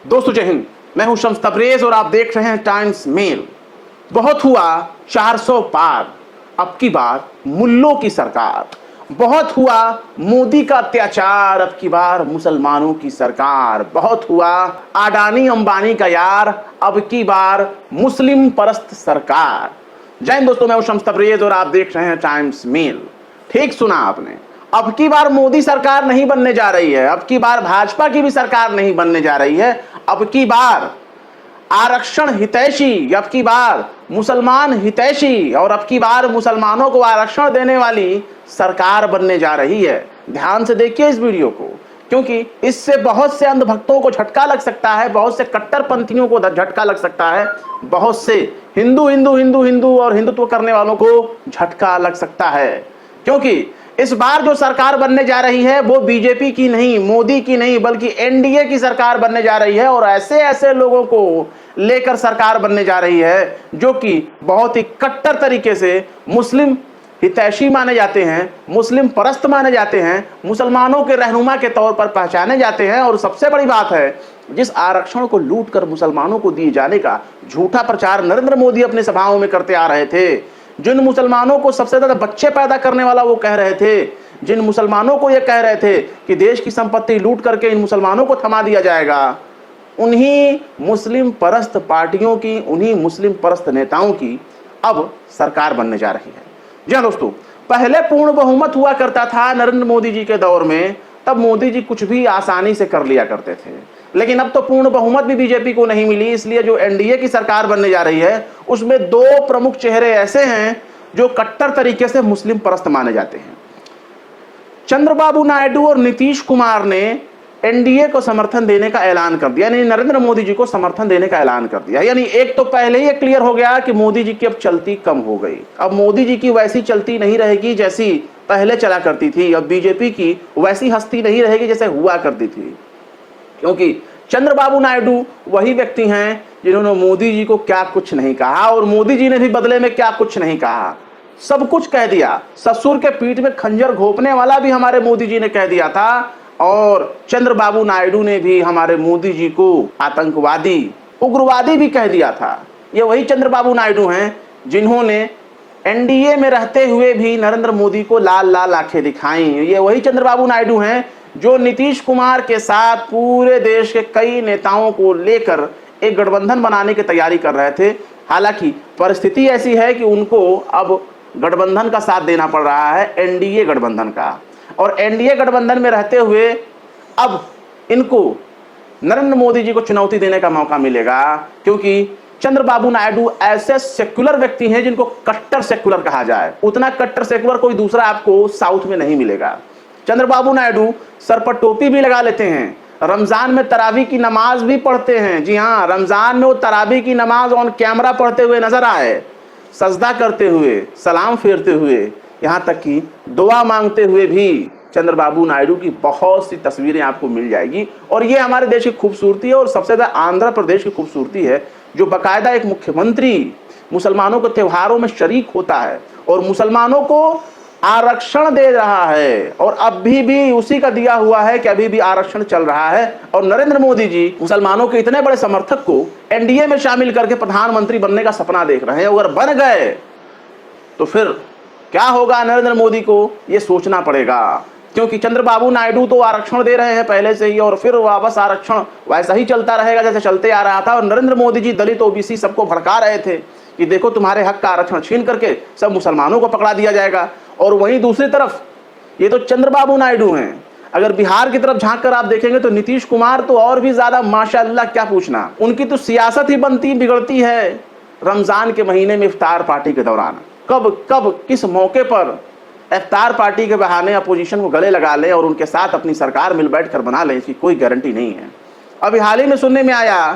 दोस्तों जय हिंद, मैं हूं शम्स तबरेज और आप देख रहे हैं टाइम्स मेल। बहुत हुआ 400 पार, अब की बार मुल्लों की सरकार। बहुत हुआ मोदी का अत्याचार, अब की बार मुसलमानों की सरकार। बहुत हुआ अडानी अंबानी का यार, अब की बार मुस्लिम परस्त सरकार। जय हिंद दोस्तों, मैं हूं शम्स तबरेज और आप देख रहे हैं टाइम्स मेल। ठीक सुना आपने, अब की बार मोदी सरकार नहीं बनने जा रही है, अब की बार भाजपा की भी सरकार नहीं बनने जा रही है। अब की बार आरक्षण हितैषी, अब की बार मुसलमान हितैषी और अब की बार मुसलमानों को आरक्षण देने वाली सरकार बनने जा रही है। ध्यान से देखिए इस वीडियो को, क्योंकि इससे बहुत से अंधभक्तों को झटका लग सकता है, बहुत से कट्टरपंथियों को झटका लग सकता है, बहुत से हिंदू हिंदू हिंदू हिंदू और हिंदुत्व करने वालों को झटका लग सकता है। क्योंकि इस बार जो सरकार बनने जा रही है वो बीजेपी की नहीं, मोदी की नहीं, बल्कि एनडीए की सरकार बनने जा रही है। और ऐसे ऐसे लोगों को लेकर सरकार बनने जा रही है जो कि बहुत ही कट्टर तरीके से मुस्लिम हितैषी माने जाते हैं, मुस्लिम परस्त माने जाते हैं, मुसलमानों के रहनुमा के तौर पर पहचाने जाते हैं। और सबसे बड़ी बात है, जिस आरक्षण को लूट कर मुसलमानों को दिए जाने का झूठा प्रचार नरेंद्र मोदी अपनी सभाओं में करते आ रहे थे, जिन मुसलमानों को सबसे ज्यादा बच्चे पैदा करने वाला वो कह रहे थे, जिन मुसलमानों को ये कह रहे थे कि देश की संपत्ति लूट करके इन मुसलमानों को थमा दिया जाएगा, उन्हीं मुस्लिम परस्त पार्टियों की, उन्हीं मुस्लिम परस्त नेताओं की अब सरकार बनने जा रही है। जी हाँ दोस्तों, पहले पूर्ण बहुमत हुआ करता था नरेंद्र मोदी जी के दौर में, तब मोदी जी कुछ भी आसानी से कर लिया करते थे। लेकिन अब तो पूर्ण बहुमत भी बीजेपी को नहीं मिली, इसलिए जो एनडीए की सरकार बनने जा रही है उसमें दो प्रमुख चेहरे ऐसे हैं जो कट्टर तरीके से मुस्लिम परस्त माने जाते हैं। चंद्रबाबू नायडू और नीतीश कुमार ने एनडीए को समर्थन देने का ऐलान कर दिया, यानी नरेंद्र मोदी जी को समर्थन देने का ऐलान कर दिया। यानी एक तो पहले ही क्लियर हो गया कि मोदी जी की अब चलती कम हो गई, अब मोदी जी की वैसी चलती नहीं रहेगी जैसी पहले चला करती थी, अब बीजेपी की वैसी हस्ती नहीं रहेगी जैसे हुआ करती थी। क्योंकि चंद्रबाबू नायडू वही व्यक्ति हैं जिन्होंने मोदी जी को क्या कुछ नहीं कहा और मोदी जी ने भी बदले में क्या कुछ नहीं कहा, सब कुछ कह दिया। ससुर के पीठ में खंजर घोंपने वाला भी हमारे मोदी जी ने कह दिया था, और चंद्रबाबू नायडू ने भी हमारे मोदी जी को आतंकवादी, उग्रवादी भी कह दिया था। ये वही चंद्रबाबू नायडू हैं जिन्होंने एनडीए में रहते हुए भी नरेंद्र मोदी को लाल लाल आंखें दिखाई। ये वही चंद्रबाबू नायडू हैं जो नीतीश कुमार के साथ पूरे देश के कई नेताओं को लेकर एक गठबंधन बनाने की तैयारी कर रहे थे। हालांकि परिस्थिति ऐसी है कि उनको अब गठबंधन का साथ देना पड़ रहा है, एनडीए गठबंधन का। और एनडीए गठबंधन में रहते हुए अब इनको नरेंद्र मोदी जी को चुनौती देने का मौका मिलेगा, क्योंकि चंद्रबाबू नायडू ऐसे सेक्युलर व्यक्ति हैं जिनको कट्टर सेक्युलर कहा जाए। उतना कट्टर सेक्युलर कोई दूसरा आपको साउथ में नहीं मिलेगा। चंद्रबाबू नायडू सर पर टोपी भी लगा लेते हैं, रमजान में तरावी की नमाज भी पढ़ते हैं। जी हाँ, रमजान में वो तरावी की नमाज ऑन कैमरा पढ़ते हुए नजर आए, सजदा करते हुए, सलाम फेरते हुए, यहाँ तक कि दुआ मांगते हुए भी चंद्रबाबू नायडू की बहुत सी तस्वीरें आपको मिल जाएगी। और ये हमारे देश की खूबसूरती है और सबसे ज़्यादा आंध्र प्रदेश की खूबसूरती है, जो बाकायदा एक मुख्यमंत्री मुसलमानों के त्योहारों में शरीक होता है और मुसलमानों को आरक्षण दे रहा है। और अभी भी उसी का दिया हुआ है कि अभी भी आरक्षण चल रहा है। और नरेंद्र मोदी जी मुसलमानों के इतने बड़े समर्थक को एनडीए में शामिल करके प्रधानमंत्री बनने का सपना देख रहे हैं। अगर बन गए तो फिर क्या होगा नरेंद्र मोदी को, ये सोचना पड़ेगा। क्योंकि चंद्रबाबू नायडू तो आरक्षण दे रहे हैं पहले से ही, और फिर वापस आरक्षण वैसा ही चलता रहेगा जैसे चलते आ रहा था। और नरेंद्र मोदी जी दलित ओबीसी सबको भड़का रहे थे कि देखो तुम्हारे हक का आरक्षण छीन करके सब मुसलमानों को पकड़ा दिया जाएगा। और वहीं दूसरी तरफ ये तो चंद्रबाबू नायडू हैं। अगर बिहार की तरफ झांक कर आप देखेंगे तो नीतीश कुमार तो और भी ज्यादा माशाअल्लाह, क्या पूछना, उनकी तो सियासत ही बनती बिगड़ती है रमजान के महीने में इफ्तार पार्टी के दौरान। कब कब किस मौके पर इफ्तार पार्टी के बहाने अपोजिशन को गले लगा लें और उनके साथ अपनी सरकार मिल बैठ कर बना लें, इसकी कोई गारंटी नहीं है। अभी हाल ही में सुनने में आया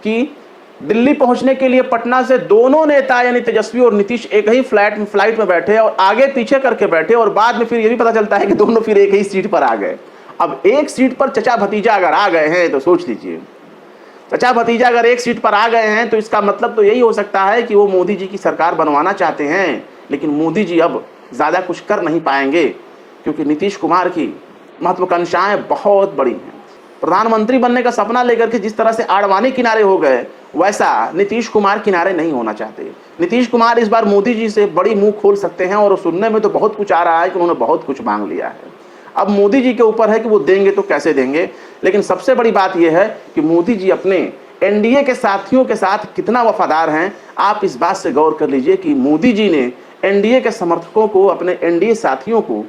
कि दिल्ली पहुंचने के लिए पटना से दोनों नेता यानी तेजस्वी और नीतीश एक ही फ्लाइट में बैठे और आगे पीछे करके बैठे, और बाद में फिर ये भी पता चलता है कि दोनों फिर एक ही सीट पर आ गए। अब एक सीट पर चचा भतीजा अगर आ गए हैं तो सोच लीजिए, चचा भतीजा अगर एक सीट पर आ गए हैं तो इसका मतलब तो यही हो सकता है कि वो मोदी जी की सरकार बनवाना चाहते हैं। लेकिन मोदी जी अब ज़्यादा कुछ कर नहीं पाएंगे, क्योंकि नीतीश कुमार की महत्वाकांक्षाएं बहुत बड़ी हैं। प्रधानमंत्री बनने का सपना लेकर के जिस तरह से आडवाणी किनारे हो गए, वैसा नीतीश कुमार किनारे नहीं होना चाहते। नीतीश कुमार इस बार मोदी जी से बड़ी मुंह खोल सकते हैं और सुनने में तो बहुत कुछ आ रहा है कि उन्होंने बहुत कुछ मांग लिया है। अब मोदी जी के ऊपर है कि वो देंगे तो कैसे देंगे, लेकिन सबसे बड़ी बात यह है कि मोदी जी अपने एनडीए के साथियों के साथ कितना वफादार हैं। आप इस बात से गौर कर लीजिए कि मोदी जी ने एनडीए के समर्थकों को, अपने एनडीए साथियों को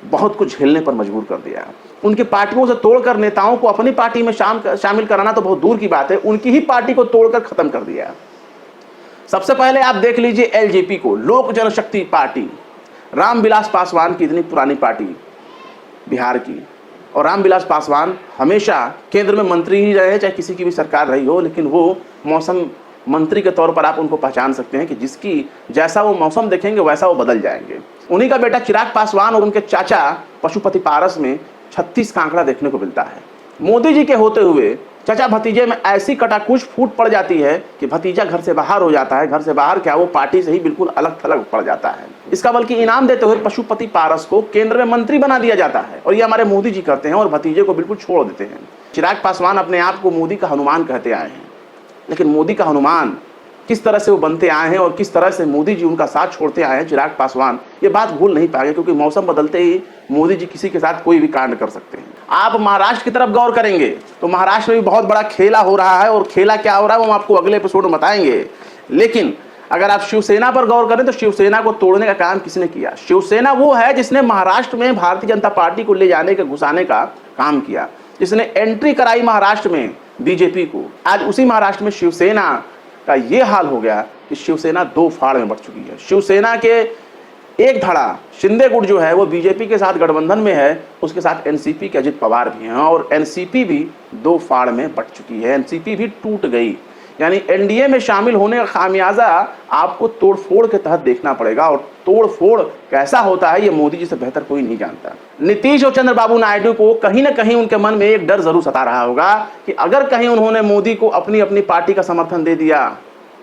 बहुत कुछ झेलने पर मजबूर कर दिया। उनकी पार्टियों से तोड़कर नेताओं को अपनी पार्टी में शामिल कराना तो बहुत दूर की बात है, उनकी ही पार्टी को तोड़कर खत्म कर दिया। सबसे पहले आप देख लीजिए एलजेपी को, लोक जनशक्ति पार्टी, रामविलास पासवान की इतनी पुरानी पार्टी बिहार की, और रामविलास पासवान हमेशा केंद्र में मंत्री ही रहे, चाहे किसी की भी सरकार रही हो, लेकिन वो मौसम मंत्री के तौर पर आप उनको पहचान सकते हैं कि जिसकी जैसा वो मौसम देखेंगे वैसा वो बदल जाएंगे। उन्हीं का बेटा चिराग पासवान और उनके चाचा पशुपति पारस में 36 का आंकड़ा देखने को मिलता है। मोदी जी के होते हुए चाचा भतीजे में ऐसी कटाकुच फूट पड़ जाती है कि भतीजा घर से बाहर हो जाता है, घर से बाहर क्या, वो पार्टी से ही बिल्कुल अलग थलग पड़ जाता है। इसका बल्कि इनाम देते हुए पशुपति पारस को केंद्र में मंत्री बना दिया जाता है, और ये हमारे मोदी जी करते हैं और भतीजे को बिल्कुल छोड़ देते हैं। चिराग पासवान अपने आप को मोदी का हनुमान कहते आए हैं, लेकिन मोदी का हनुमान किस तरह से वो बनते आए हैं और किस तरह से मोदी जी उनका साथ छोड़ते आए हैं चिराग पासवान, ये बात भूल नहीं पाएंगे, क्योंकि मौसम बदलते ही मोदी जी किसी के साथ कोई भी कांड कर सकते हैं। आप महाराष्ट्र की तरफ गौर करेंगे तो महाराष्ट्र में भी बहुत बड़ा खेला हो रहा है, और खेला क्या हो रहा है वो हम आपको अगले एपिसोड में बताएंगे। लेकिन अगर आप शिवसेना पर गौर करें तो शिवसेना को तोड़ने का काम किसने किया? शिवसेना वो है जिसने महाराष्ट्र में भारतीय जनता पार्टी को ले जाने का, घुसाने का काम किया, जिसने एंट्री कराई महाराष्ट्र में बीजेपी को। आज उसी महाराष्ट्र में शिवसेना का ये हाल हो गया कि शिवसेना दो फाड़ में बढ़ चुकी है। शिवसेना के एक धड़ा शिंदे गुट जो है वो बीजेपी के साथ गठबंधन में है, उसके साथ एनसीपी के अजित पवार भी हैं, और एनसीपी भी दो फाड़ में बढ़ चुकी है, एनसीपी भी टूट गई। यानी एनडीए में शामिल होने का खामियाजा आपको तोड़फोड़ के तहत देखना पड़ेगा, और तोड़फोड़ कैसा होता है ये मोदी जी से बेहतर कोई नहीं जानता। नीतीश और चंद्रबाबू नायडू को कहीं ना कहीं उनके मन में एक डर जरूर सता रहा होगा कि अगर कहीं उन्होंने मोदी को अपनी अपनी पार्टी का समर्थन दे दिया,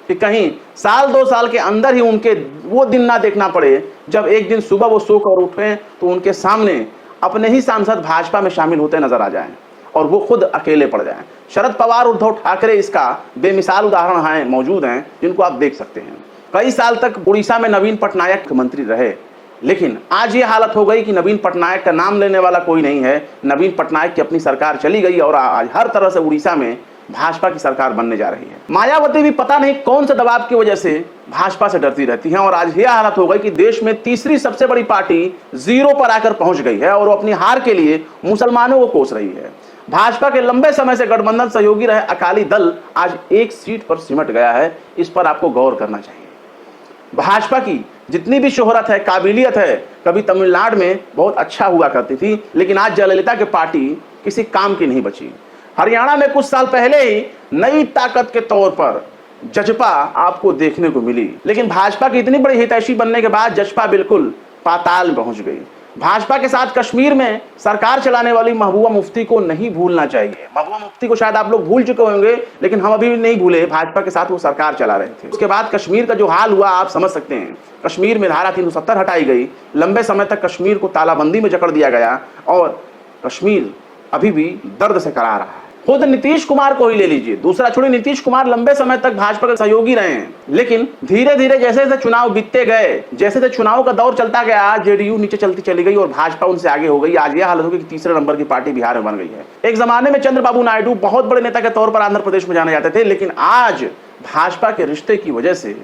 कि कहीं साल 2 साल के अंदर ही उनके वो दिन ना देखना पड़े जब एक दिन सुबह वो सोकर उठें तो उनके सामने अपने ही सांसद भाजपा में शामिल होते नजर आ जाएं और वो खुद अकेले पड़ जाएं। शरद पवार, उद्धव ठाकरे इसका बेमिसाल उदाहरण हैं, मौजूद हैं, जिनको आप देख सकते हैं। कई साल तक उड़ीसा में नवीन पटनायक मंत्री रहे, लेकिन आज ये हालत हो गई कि नवीन पटनायक का नाम लेने वाला कोई नहीं है। नवीन पटनायक की अपनी सरकार चली गई और आज हर तरह से उड़ीसा में भाजपा की सरकार बनने जा रही है। मायावती भी पता नहीं कौन से दबाव की वजह से भाजपा से डरती रहती हैं, और आज यह हालत हो गई कि देश में तीसरी सबसे बड़ी पार्टी जीरो पर आकर पहुंच गई है और वो अपनी हार के लिए मुसलमानों को कोस रही है। भाजपा के लंबे समय से गठबंधन सहयोगी रहे अकाली दल आज एक सीट पर सिमट गया है। इस पर आपको गौर करना चाहिए। भाजपा की जितनी भी शोहरत है, काबिलियत है, कभी तमिलनाडु में बहुत अच्छा हुआ करती थी, लेकिन आज जयललिता की पार्टी किसी काम की नहीं बची। हरियाणा में कुछ साल पहले ही नई ताकत के तौर पर जजपा आपको देखने को मिली, लेकिन भाजपा की इतनी बड़ी हितैषी बनने के बाद जजपा बिल्कुल पाताल में पहुंच गई। भाजपा के साथ कश्मीर में सरकार चलाने वाली महबूबा मुफ्ती को नहीं भूलना चाहिए। महबूबा मुफ्ती को शायद आप लोग भूल चुके होंगे, लेकिन हम अभी भी नहीं भूले, भाजपा के साथ वो सरकार चला रहे थे। उसके बाद कश्मीर का जो हाल हुआ आप समझ सकते हैं। कश्मीर में धारा 370 हटाई गई, लंबे समय तक कश्मीर को तालाबंदी में जकड़ दिया गया, और कश्मीर अभी भी दर्द से करा रहा है। खुद नीतीश कुमार को ही ले लीजिए, दूसरा छोड़िए, नीतीश कुमार लंबे समय तक भाजपा के सहयोगी रहे हैं, लेकिन धीरे धीरे जैसे जैसे चुनाव बीतते गए, जैसे जैसे चुनाव का दौर चलता गया, जेडीयू नीचे चलती चली गई और भाजपा उनसे आगे हो गई। आज यह हालत होगी कि तीसरे नंबर की पार्टी बिहार में बन गई है। एक जमाने में चंद्रबाबू नायडू बहुत बड़े नेता के तौर पर आंध्र प्रदेश में जाने जाते थे, लेकिन आज भाजपा के रिश्ते की वजह से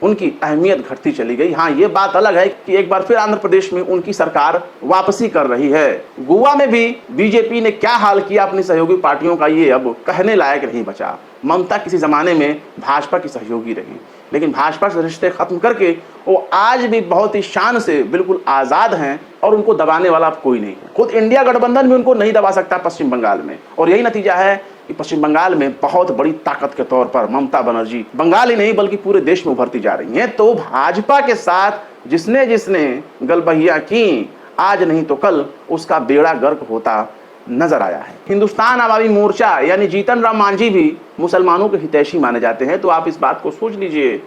उनकी अहमियत घटती चली गई। हाँ, ये बात अलग है कि एक बार फिर आंध्र प्रदेश में उनकी सरकार वापसी कर रही है। गोवा में भी बीजेपी ने क्या हाल किया अपनी सहयोगी पार्टियों का, ये अब कहने लायक नहीं बचा। ममता किसी जमाने में भाजपा की सहयोगी रही, लेकिन भाजपा से रिश्ते खत्म करके वो आज भी बहुत ही शान से बिल्कुल आज़ाद हैं और उनको दबाने वाला अब कोई नहीं है। खुद इंडिया गठबंधन भी उनको नहीं दबा सकता पश्चिम बंगाल में, और यही नतीजा है कि पश्चिम बंगाल में बहुत बड़ी ताकत के तौर पर ममता बनर्जी बंगाल ही नहीं बल्कि पूरे देश में उभरती जा रही हैं। तो भाजपा के साथ जिसने जिसने गलबहियां की, आज नहीं तो कल उसका बेड़ा गर्क होता नजर आया है। हिंदुस्तान आवामी मोर्चा यानी जीतन राम मांझी भी मुसलमानों के हितैषी माने जाते हैं। तो आप इस बात को सोच लीजिए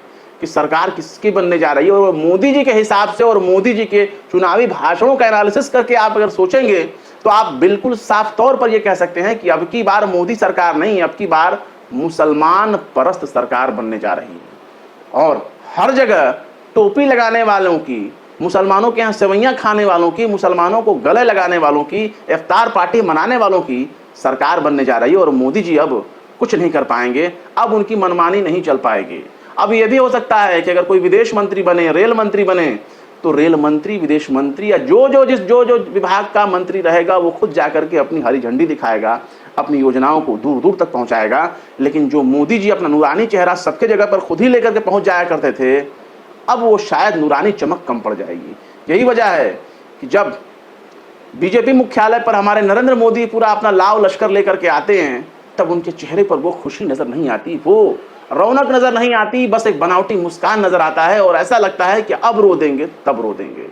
कि सरकार किसकी बनने जा रही है, और मोदी जी के हिसाब से और मोदी जी के चुनावी भाषणों का एनालिसिस करके आप अगर सोचेंगे तो आप बिल्कुल साफ तौर पर यह कह सकते हैं कि अब की बार मोदी सरकार नहीं, अब की बार मुसलमान परस्त सरकार बनने जा रही है। और हर जगह टोपी लगाने वालों की, मुसलमानों के यहाँ सेवैयां खाने वालों की, मुसलमानों को गले लगाने वालों की, इफ्तार पार्टी मनाने वालों की सरकार बनने जा रही है। और मोदी जी अब कुछ नहीं कर पाएंगे, अब उनकी मनमानी नहीं चल पाएगी। अब यह भी हो सकता है कि अगर कोई विदेश मंत्री बने, रेल मंत्री बने, तो रेल मंत्री, विदेश मंत्री या जो विभाग का मंत्री रहेगा वो खुद जाकर के अपनी हरी झंडी दिखाएगा, अपनी योजनाओं को दूर दूर तक पहुंचाएगा। लेकिन जो मोदी जी अपना नूरानी चेहरा सबके जगह पर खुद ही लेकर के पहुंच जाया करते थे, अब वो शायद नूरानी चमक कम पड़ जाएगी। यही वजह है कि जब बीजेपी मुख्यालय पर हमारे नरेंद्र मोदी पूरा अपना लाव लश्कर लेकर के आते हैं, तब उनके चेहरे पर वो खुशी नजर नहीं आती, वो रौनक नजर नहीं आती, बस एक बनावटी मुस्कान नजर आता है और ऐसा लगता है कि अब रो देंगे तब रो देंगे।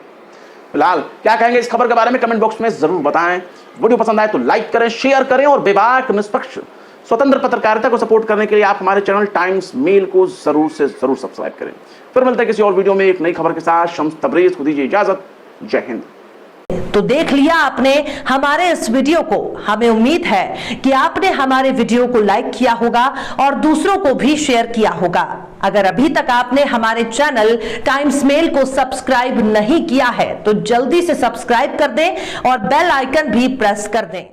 फिलहाल क्या कहेंगे इस खबर के बारे में कमेंट बॉक्स में जरूर बताएं। वीडियो पसंद आए तो लाइक करें, शेयर करें और बेबाक, निष्पक्ष, स्वतंत्र पत्रकारिता को सपोर्ट करने के लिए आप हमारे चैनल टाइम्स मेल को जरूर से जरूर सब्सक्राइब करें। फिर मिलते हैं किसी और वीडियो में एक नई खबर के साथ। शम्स तबरेज को दीजिए इजाजत। जय हिंद। तो देख लिया आपने हमारे इस वीडियो को। हमें उम्मीद है कि आपने हमारे वीडियो को लाइक किया होगा और दूसरों को भी शेयर किया होगा। अगर अभी तक आपने हमारे चैनल टाइम्स मेल को सब्सक्राइब नहीं किया है तो जल्दी से सब्सक्राइब कर दें और बेल आइकन भी प्रेस कर दें।